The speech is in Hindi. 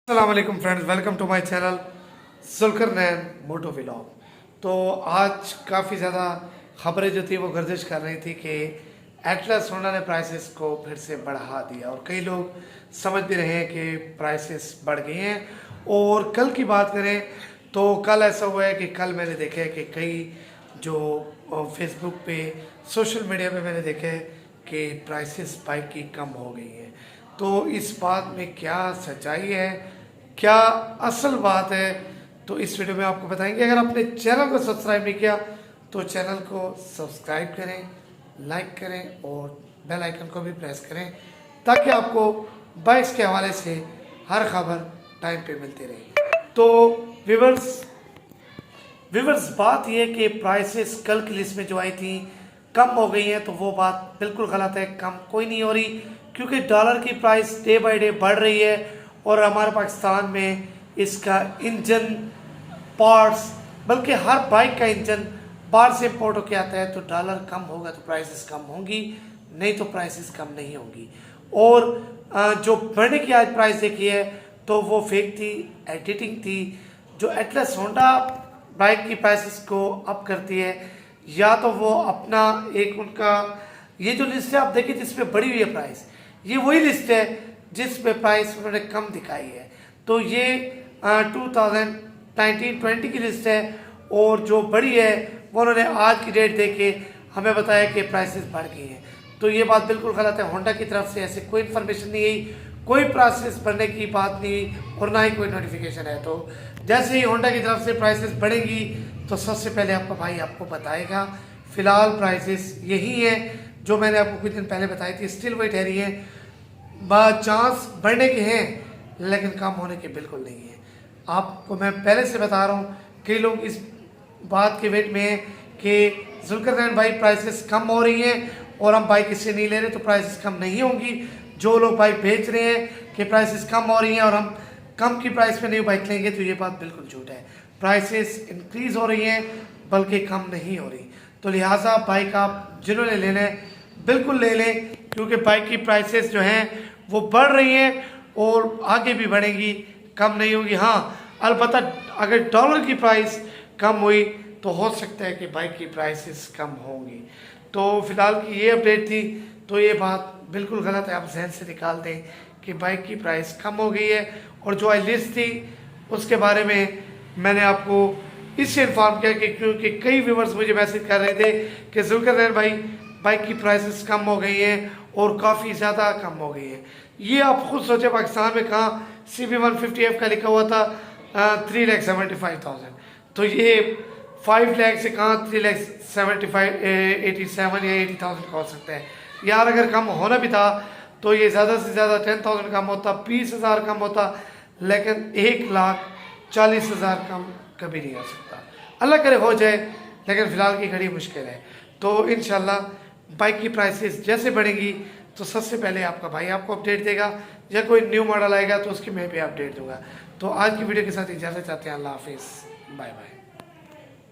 अस्सलाम वालेकुम friends, welcome to my channel Zulqarnain moto vlog. तो आज काफ़ी ज़्यादा खबरें जो थी वो गर्दिश कर रही थी कि एटलस होंडा ने प्राइसेस को फिर से बढ़ा दिया और कई लोग समझ भी रहे हैं कि प्राइसेस बढ़ गई हैं। और कल की बात करें तो कल ऐसा हुआ है कि कल मैंने देखा है कि कई जो फेसबुक पे सोशल मीडिया पे मैंने देखा है कि प्राइसेस बाइक की कम हो गई हैं। तो इस बात में क्या सच्चाई है, क्या असल बात है, तो इस वीडियो में आपको बताएंगे। अगर आपने चैनल को सब्सक्राइब नहीं किया तो चैनल को सब्सक्राइब करें, लाइक करें और बेल आइकन को भी प्रेस करें ताकि आपको बाइक्स के हवाले से हर खबर टाइम पे मिलती रहे। तो व्यूवर्स बात यह कि प्राइसेस कल की लिस्ट में जो आई थी कम हो गई हैं, तो वो बात बिल्कुल गलत है। कम कोई नहीं हो रही क्योंकि डॉलर की प्राइस डे बाय डे बढ़ रही है और हमारे पाकिस्तान में इसका इंजन पार्ट्स, बल्कि हर बाइक का इंजन बाहर से इम्पोर्ट होकर आता है। तो डॉलर कम होगा तो प्राइसेस कम होंगी, नहीं तो प्राइसेस कम नहीं होंगी। और जो बढ़ने की आज प्राइस देखी है तो वो फेक थी, एडिटिंग थी। जो एटलस होंडा बाइक की प्राइसेस को अप करती है, या तो वो अपना एक उनका ये जो लिस्ट है आप देखिए जिसमें बढ़ी हुई है प्राइस, ये वही लिस्ट है जिसमें प्राइस उन्होंने कम दिखाई है। तो ये 2019-20 की लिस्ट है और जो बढ़ी है वो उन्होंने आज की डेट दे के हमें बताया कि प्राइसेस बढ़ गई हैं। तो ये बात बिल्कुल गलत है। होंडा की तरफ से ऐसे कोई इन्फॉर्मेशन नहीं आई, कोई प्राइसेस बढ़ने की बात नहीं और ना ही कोई नोटिफिकेशन है। तो जैसे ही होंडा की तरफ से प्राइसेस बढ़ेगी तो सबसे पहले आपका भाई आपको बताएगा। फिलहाल प्राइसेस यही है जो मैंने आपको कुछ दिन पहले बताई थी, स्टिल वही ठहरी है। चांस बढ़ने के हैं लेकिन कम होने के बिल्कुल नहीं है। आपको मैं पहले से बता रहा हूँ, कई लोग इस बात के वेट में हैं कि जुल्करनैन भाई प्राइसेस कम हो रही हैं और हम बाइक इससे नहीं ले रहे तो प्राइसेस कम नहीं होंगी। जो लोग बाइक बेच रहे हैं कि प्राइसेस कम हो रही हैं और हम कम की प्राइस में नहीं बाइक लेंगे, तो ये बात बिल्कुल झूठ है। प्राइसेस इंक्रीज़ हो रही हैं बल्कि कम नहीं हो रही। तो लिहाजा बाइक आप जिन्होंने लेना है बिल्कुल ले लें, क्योंकि बाइक की प्राइसेस जो हैं वो बढ़ रही हैं और आगे भी बढ़ेंगी, कम नहीं होगी। हाँ, अलबत्ता अगर डॉलर की प्राइस कम हुई तो हो सकता है कि बाइक की प्राइसेस कम होंगी। तो फिलहाल की ये अपडेट थी, तो ये बात बिल्कुल गलत है। आप जहन से निकाल दें कि बाइक की प्राइस कम हो गई है। और जो लिस्ट थी उसके बारे में मैंने आपको इससे इन्फॉर्म किया कि क्योंकि कई व्यूवर्स मुझे मैसेज कर रहे थे कि जुल्करनैन भाई बाइक की प्राइसेस कम हो गई हैं और काफ़ी ज़्यादा कम हो गई हैं। ये आप खुद सोचें, पाकिस्तान में कहाँ CB150F का लिखा हुआ था 3,75,000, तो ये 5 लाख से कहाँ 3,87 या 80,000 का हो सकता है यार। अगर कम होना भी था तो ये ज़्यादा से ज़्यादा 10,000 कम होता, 20,000 कम होता, लेकिन 1,40,000 कम कभी नहीं हो सकता। अल्लाह करे हो जाए, लेकिन फ़िलहाल की घड़ी मुश्किल है। तो इंशाल्लाह बाइक की प्राइसेस जैसे बढ़ेंगी तो सबसे पहले आपका भाई आपको अपडेट देगा, या कोई न्यू मॉडल आएगा तो उसकी मैं भी अपडेट दूंगा। तो आज की वीडियो के साथ इजाज़त चाहते हैं। अल्लाह हाफिज़, बाय बाय।